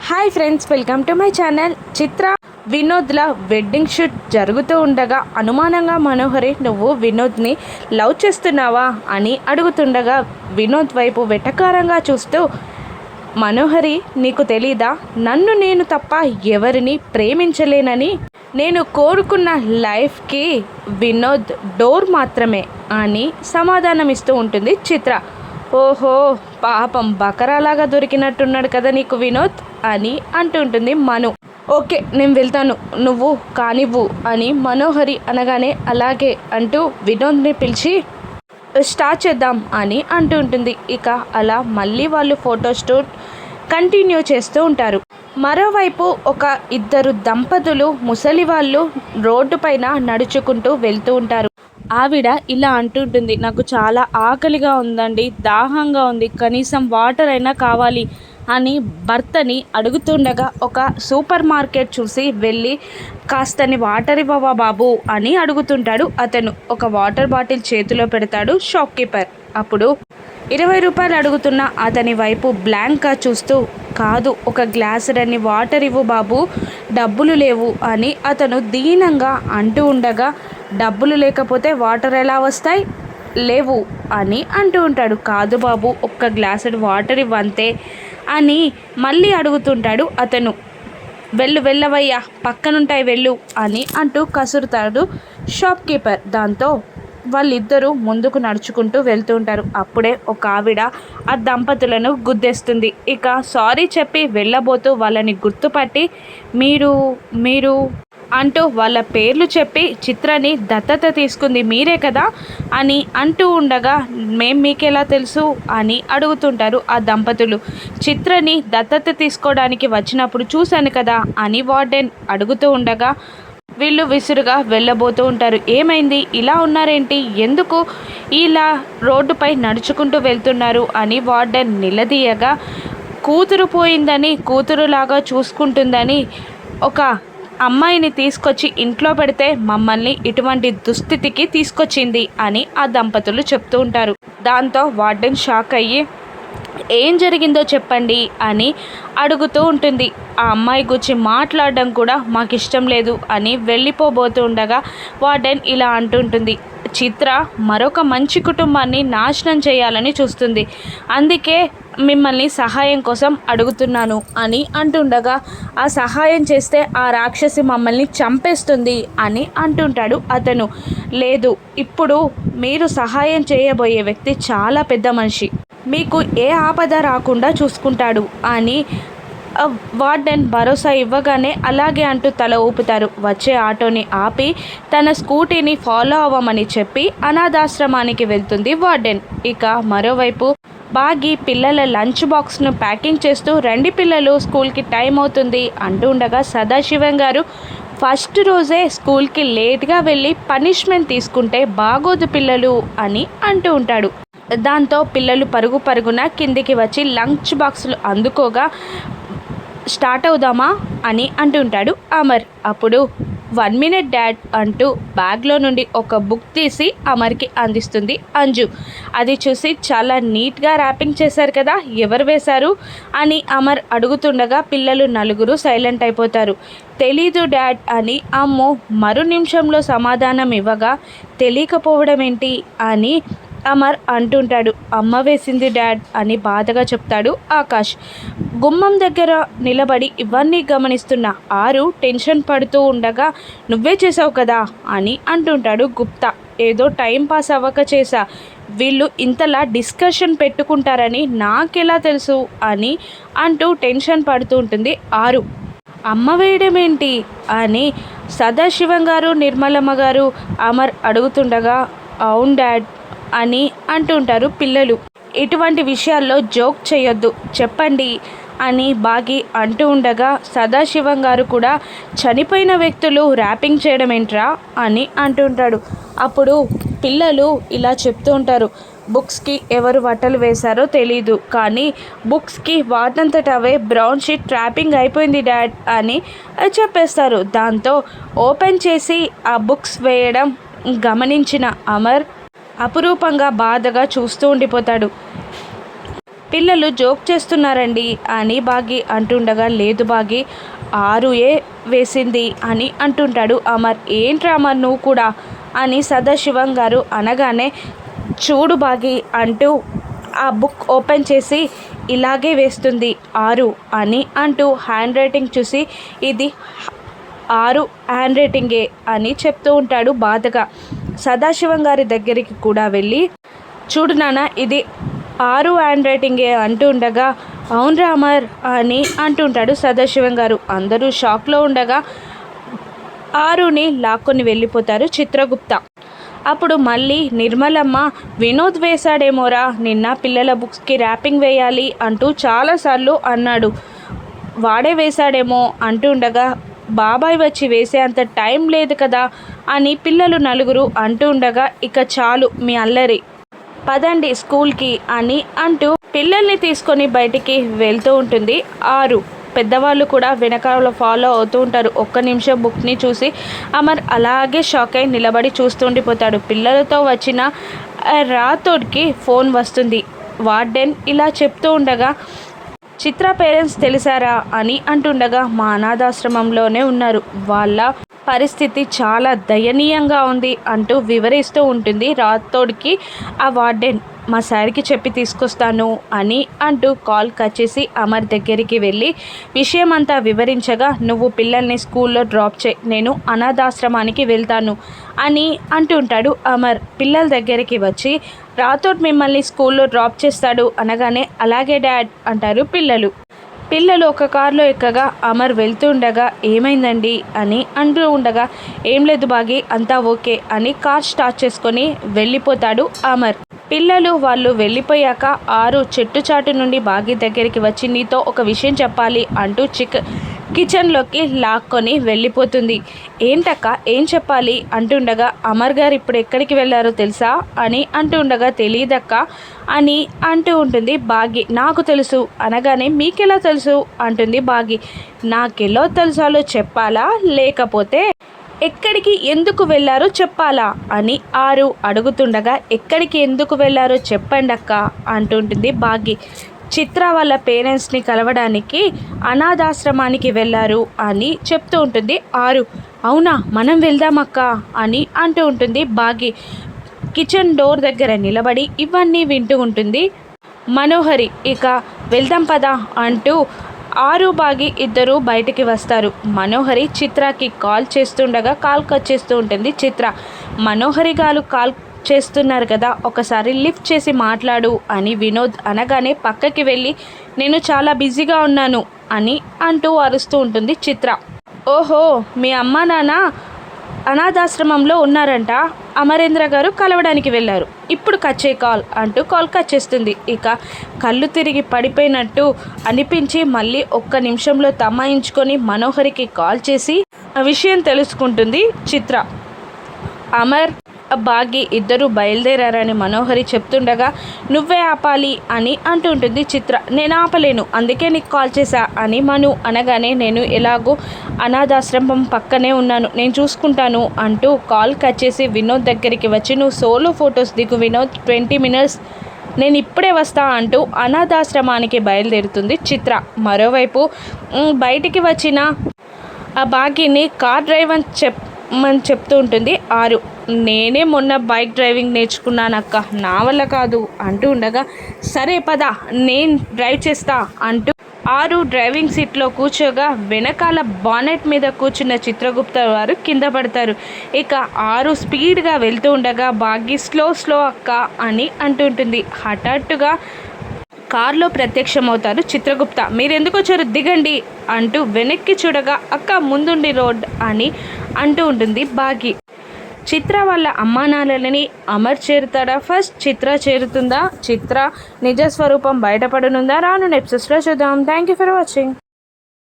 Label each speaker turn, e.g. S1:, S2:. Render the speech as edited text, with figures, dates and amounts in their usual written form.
S1: Hi friends, welcome to my channel. Chitra వినోద్ల wedding shoot జరుగుతూ ఉండగా అనుమానంగా మనోహరి నువ్వు వినోద్ని లవ్ చేస్తున్నావా అని అడుగుతుండగా వినోద్ వైపు వెటకారంగా చూస్తూ మనోహరి నీకు తెలీదా, నన్ను నేను తప్ప ఎవరిని ప్రేమించలేనని, నేను కోరుకున్న లైఫ్కి వినోద్ డోర్ మాత్రమే అని సమాధానమిస్తూ ఉంటుంది చిత్ర. ఓహో, పాపం బకరాలాగా దొరికినట్టున్నాడు కదా నీకు వినోద్ అని అంటుంటుంది మను. ఓకే, నేను వెళ్తాను, నువ్వు కానివ్వు అని మనోహరి అనగానే అలాగే అంటూ వినోద్ని పిలిచి స్టార్ట్ చేద్దాం అని అంటుంటుంది. ఇక అలా మళ్ళీ వాళ్ళు ఫోటోషూట్ కంటిన్యూ చేస్తూ ఉంటారు. మరోవైపు ఒక ఇద్దరు దంపతులు ముసలి వాళ్ళు రోడ్డు పైన నడుచుకుంటూ వెళ్తూ ఉంటారు. ఆవిడ ఇలా అంటుంటుంది, నాకు చాలా ఆకలిగా ఉందండి, దాహంగా ఉంది, కనీసం వాటర్ అయినా కావాలి అని భర్తని అడుగుతుండగా ఒక సూపర్ మార్కెట్ చూసి వెళ్ళి కాస్తని వాటర్ ఇవ్వవా బాబు అని అడుగుతుంటాడు. అతను ఒక వాటర్ బాటిల్ చేతిలో పెడతాడు షాప్ కీపర్. అప్పుడు 20 రూపాయలు అడుగుతున్న అతని వైపు బ్లాంక్గా చూస్తూ, కాదు ఒక గ్లాసుడన్ని వాటర్ ఇవ్వు బాబు, డబ్బులు లేవు అని అతను దీనంగా అంటూ ఉండగా, డబ్బులు లేకపోతే వాటర్ ఎలా వస్తాయి, లేవు అని అంటూ ఉంటాడు. కాదు బాబు, ఒక్క గ్లాసుడు వాటర్ ఇవ్వంతే అని మళ్ళీ అడుగుతుంటాడు అతను. వెళ్ళవయ్యా, పక్కనుంటాయి వెళ్ళు అని అంటూ కసురుతాడు షాప్ కీపర్. దాంతో వాళ్ళిద్దరూ ముందుకు నడుచుకుంటూ వెళ్తూ ఉంటారు. అప్పుడే ఒక ఆవిడ ఆ దంపతులను గుద్దేస్తుంది. ఇక సారీ చెప్పి వెళ్ళబోతూ వాళ్ళని గుర్తుపట్టి మీరు అంటూ వాళ్ళ పేర్లు చెప్పి చిత్రని దత్తత తీసుకుంది మీరే కదా అని అంటూ ఉండగా, మీకెలా తెలుసు అని అడుగుతుంటారు ఆ దంపతులు. చిత్రని దత్తత తీసుకోవడానికి వచ్చినప్పుడు చూశాను కదా అని వార్డెన్ అడుగుతూ ఉండగా వీళ్ళు విసురుగా వెళ్ళబోతూ ఉంటారు. ఏమైంది, ఇలా ఉన్నారేంటి, ఎందుకు ఇలా రోడ్డుపై నడుచుకుంటూ వెళ్తున్నారు అని వార్డెన్ నిలదీయగా, కూతురు పోయిందని కూతురులాగా చూసుకుంటుందని ఒక అమ్మాయిని తీసుకొచ్చి ఇంట్లో పెడితే మమ్మల్ని ఇటువంటి దుస్థితికి తీసుకొచ్చింది అని ఆ దంపతులు చెప్తూ ఉంటారు. దాంతో వార్డెన్ షాక్ అయ్యి ఏం జరిగిందో చెప్పండి అని అడుగుతూ ఉంటుంది. ఆ అమ్మాయి గురించి మాట్లాడడం కూడా మాకు ఇష్టం లేదు అని వెళ్ళిపోబోతూ ఉండగా వార్డెన్ ఇలా అంటుంటుంది, చిత్ర మరొక మంచి కుటుంబాన్ని నాశనం చేయాలని చూస్తుంది, అందుకే మిమ్మల్ని సహాయం కోసం అడుగుతున్నాను అని అంటుండగా, ఆ సహాయం చేస్తే ఆ రాక్షసి మమ్మల్ని చంపేస్తుంది అని అంటుంటాడు అతను. లేదు, ఇప్పుడు మీరు సహాయం చేయబోయే వ్యక్తి చాలా పెద్ద మనిషి, మీకు ఏ ఆపద రాకుండా చూసుకుంటాడు అని వార్డెన్ భరోసా ఇవ్వగానే అలాగే అంటూ తల ఊపుతారు. వచ్చే ఆటోని ఆపి తన స్కూటీని ఫాలో అవ్వమని చెప్పి అనాథాశ్రమానికి వెళ్తుంది వార్డెన్. ఇక మరోవైపు బాగి పిల్లల లంచ్ బాక్స్ను ప్యాకింగ్ చేస్తూ, రండి పిల్లలు, స్కూల్కి టైం అవుతుంది అంటూ ఉండగా సదాశివం గారు ఫస్ట్ రోజే స్కూల్కి లేట్గా వెళ్ళి పనిష్మెంట్ తీసుకుంటే బాగోదు పిల్లలు అని అంటూ ఉంటాడు. దాంతో పిల్లలు పరుగున కిందికి వచ్చి లంచ్ బాక్సులు అందుకోగా స్టార్ట్ అవుదామా అని అంటుంటాడు అమర్. అప్పుడు 1 minute డాడ్ అంటూ బ్యాగ్లో నుండి ఒక బుక్ తీసి అమర్కి అందిస్తుంది అంజు. అది చూసి చాలా నీట్గా ర్యాపింగ్ చేశారు కదా, ఎవరు వేశారు అని అమర్ అడుగుతుండగా పిల్లలు నలుగురు సైలెంట్ అయిపోతారు. తెలీదు డాడ్ అని అమ్మో మరు నిమిషంలో సమాధానం ఇవ్వగా, తెలియకపోవడం ఏంటి అని అమర్ అంటుంటాడు. అమ్మ వేసింది డాడ్ అని బాధగా చెప్తాడు ఆకాష్. గుమ్మం దగ్గర నిలబడి ఇవన్నీ గమనిస్తున్న ఆరు టెన్షన్ పడుతూ ఉండగా, నువ్వే చేసావు కదా అని అంటుంటాడు గుప్తా. ఏదో టైం పాస్ అవ్వక చేశా, వీళ్ళు ఇంతలా డిస్కషన్ పెట్టుకుంటారని నాకెలా తెలుసు అని అంటూ టెన్షన్ పడుతూ ఉంటుంది ఆరు. అమ్మ వేయడం ఏంటి అని సదాశివం గారు నిర్మలమ్మ గారు అమర్ అడుగుతుండగా, అవును డాడ్ అని అంటుంటారు పిల్లలు. ఇటువంటి విషయాల్లో జోక్ చేయొద్దు చెప్పండి అని బాగి అంటూ ఉండగా, సదాశివం గారు కూడా చనిపోయిన వ్యక్తులు ర్యాపింగ్ చేయడం ఏంట్రా అని అంటుంటాడు. అప్పుడు పిల్లలు ఇలా చెప్తూ ఉంటారు, బుక్స్కి ఎవరు బట్టలు వేశారో తెలీదు, కానీ బుక్స్కి వాటంతట అవే బ్రౌన్ షీట్ ర్యాపింగ్ అయిపోయింది డాడ్ అని చెప్పేస్తారు. దాంతో ఓపెన్ చేసి ఆ బుక్స్ వేయడం గమనించిన అమర్ అపురూపంగా బాధగా చూస్తూ ఉండిపోతాడు. పిల్లలు జోక్ చేస్తున్నారండి అని బాగి అంటుండగా, లేదు బాగి 6 వేసింది అని అంటుంటాడు అమర్. ఏంట్రా అమర్ నువ్వు కూడా అని సదాశివం గారు అనగానే, చూడు బాగి అంటూ ఆ బుక్ ఓపెన్ చేసి ఇలాగే వేస్తుంది 6 అని అంటూ హ్యాండ్ రైటింగ్ చూసి, ఇది 6 హ్యాండ్ రైటింగే అని చెప్తూ ఉంటాడు బాధగా. సదాశివం గారి దగ్గరికి కూడా వెళ్ళి, చూడు నాన్న ఇది 6 హ్యాండ్ రైటింగే అంటూ ఉండగా, అవును అమర్ అని అంటుంటాడు సదాశివం గారు. అందరూ షాక్లో ఉండగా 6ని లాక్కొని వెళ్ళిపోతారు చిత్రగుప్త. అప్పుడు మళ్ళీ నిర్మలమ్మ, వినోద్ వేశాడేమోరా నిన్న పిల్లల బుక్స్కి ర్యాపింగ్ వేయాలి అంటూ చాలాసార్లు అన్నాడు, వాడే వేశాడేమో అంటూ ఉండగా, బాబాయ్ వచ్చి వేసే అంత టైం లేదు కదా అని పిల్లలు నలుగురు అంటూ ఉండగా, ఇక చాలు మీ అల్లరి, పదండి స్కూల్కి అని అంటూ పిల్లల్ని తీసుకొని బయటికి వెళ్తూ ఉంటుంది 6. పెద్దవాళ్ళు కూడా వెనకాల ఫాలో అవుతూ ఉంటారు. ఒక్క నిమిషం బుక్ని చూసి అమర్ అలాగే షాక్ అయి నిలబడి చూస్తూ ఉండిపోతాడు. పిల్లలతో వచ్చిన రాథోడ్కి ఫోన్ వస్తుంది. వార్డెన్ ఇలా చెప్తూ ఉండగా, చిత్ర పేరెంట్స్ తెలిసారా అని అంటుండగా, మా అనాథాశ్రమంలోనే ఉన్నారు, వాళ్ళ పరిస్థితి చాలా దయనీయంగా ఉంది అంటూ వివరిస్తూ ఉంటుంది రాథోడ్కి ఆ వార్డెన్. మా సార్కి చెప్పి తీసుకొస్తాను అని అంటూ కాల్ కట్ చేసి అమర్ దగ్గరికి వెళ్ళి విషయం అంతా వివరించగా, నువ్వు పిల్లల్ని స్కూల్లో డ్రాప్ చేయి, నేను అనాథాశ్రమానికి వెళ్తాను అని అంటుంటాడు అమర్. పిల్లల దగ్గరికి వచ్చి, రాథోడ్ మిమ్మల్ని స్కూల్లో డ్రాప్ చేస్తాడు అనగానే, అలాగే డాడ్ అంటారు పిల్లలు. పిల్లలు ఒక కారులో ఎక్కగా అమర్ వెళ్తూ ఉండగా, ఏమైందండి అని అంటూ ఉండగా, ఏం లేదు బాగి అంతా ఓకే అని కార్ స్టార్ట్ చేసుకొని వెళ్ళిపోతాడు అమర్. పిల్లలు వాళ్ళు వెళ్ళిపోయాక 6 చెట్టు చాటు నుండి బాగి దగ్గరికి వచ్చి, నీతో ఒక విషయం చెప్పాలి అంటూ కిచెన్లోకి లాక్కొని వెళ్ళిపోతుంది. ఏంటక్క ఏం చెప్పాలి అంటుండగా, అమర్ గారు ఇప్పుడు ఎక్కడికి వెళ్ళారో తెలుసా అని అంటూ ఉండగా, తెలియదక్క అని అంటూ ఉంటుంది బాగి. నాకు తెలుసు అనగానే, మీకెలా తెలుసు అంటుంది బాగి. నాకెలా తెలుసాలో చెప్పాలా లేకపోతే ఎక్కడికి ఎందుకు వెళ్ళారో చెప్పాలా అని 6 అడుగుతుండగా, ఎక్కడికి ఎందుకు వెళ్ళారో చెప్పండి అక్క అంటుంటుంది బాగి. చిత్ర వాళ్ళ పేరెంట్స్ని కలవడానికి అనాథాశ్రమానికి వెళ్ళారు అని చెప్తూ ఉంటుంది 6. అవునా, మనం వెళ్దామక్క అని అంటూ ఉంటుంది బాగి. కిచెన్ డోర్ దగ్గర నిలబడి ఇవన్నీ వింటూ ఉంటుంది మనోహరి. ఇక వెళ్దాం పదా అంటూ 6 బాగి ఇద్దరు బయటికి వస్తారు. మనోహరి చిత్రకి కాల్ చేస్తుండగా కాల్ కట్ చేస్తూ ఉంటుంది చిత్ర. మనోహరి గారు కాల్ చేస్తున్నారు కదా, ఒకసారి లిఫ్ట్ చేసి మాట్లాడు అని వినోద్ అనగానే పక్కకి వెళ్ళి, నేను చాలా బిజీగా ఉన్నాను అని అంటూ అరుస్తూ ఉంటుంది చిత్ర. ఓహో, మీ అమ్మ నాన్న అనాథాశ్రమంలో ఉన్నారంట, అమరేంద్ర గారు కలవడానికి వెళ్ళారు, ఇప్పుడు కట్ చేయి కాల్ అంటూ కాల్ కట్ చేస్తుంది. ఇక కళ్ళు తిరిగి పడిపోయినట్టు అనిపించి మళ్ళీ ఒక్క నిమిషంలో తమాయించుకొని మనోహరికి కాల్ చేసి ఆ విషయం తెలుసుకుంటుంది చిత్ర. అమర్ బాగి ఇద్దరు బయలుదేరారని మనోహరి చెప్తుండగా, నువ్వే ఆపాలి అని అంటుంటుంది చిత్ర. నేను ఆపలేను, అందుకే నీకు కాల్ చేశా అని మను అనగానే, నేను ఎలాగో అనాథాశ్రమం పక్కనే ఉన్నాను, నేను చూసుకుంటాను అంటూ కాల్ కట్ చేసి వినోద్ దగ్గరికి వచ్చి, నువ్వు సోలో ఫొటోస్ దిగు వినోద్, 20 minutes నేను ఇప్పుడే వస్తా అంటూ అనాథాశ్రమానికి బయలుదేరుతుంది చిత్ర. మరోవైపు బయటికి వచ్చిన ఆ బాగిని కార్ డ్రైవ్ అని చెప్తూ ఉంటుంది 6. నేనే మొన్న బైక్ డ్రైవింగ్ నేర్చుకున్నానక్క, నా వల్ల కాదు అంటూ ఉండగా, సరే పద నేను డ్రైవ్ చేస్తా అంటూ 6 డ్రైవింగ్ సీట్లో కూర్చోగా వెనకాల బానెట్ మీద కూర్చున్న చిత్రగుప్త వారు కింద పడతారు. ఇక 6 స్పీడ్గా వెళ్తూ ఉండగా బాగి స్లో అక్క అని అంటుంటుంది. హఠాత్తుగా కారులో ప్రత్యక్షమవుతారు చిత్రగుప్త. మీరెందుకు వచ్చారు, దిగండి అంటూ వెనక్కి చూడగా, అక్క ముందుండి రోడ్ అని అంటూ ఉంటుంది బాగి. చిత్ర వాళ్ళ అమ్మానాన్నలని అమర్ చేరుతాడా, ఫస్ట్ చిత్ర చేరుతుందా, చిత్ర నిజస్వరూపం బయటపడనుందా, రాను ఎపిసోడ్స్లో చూద్దాం. Thank you for watching.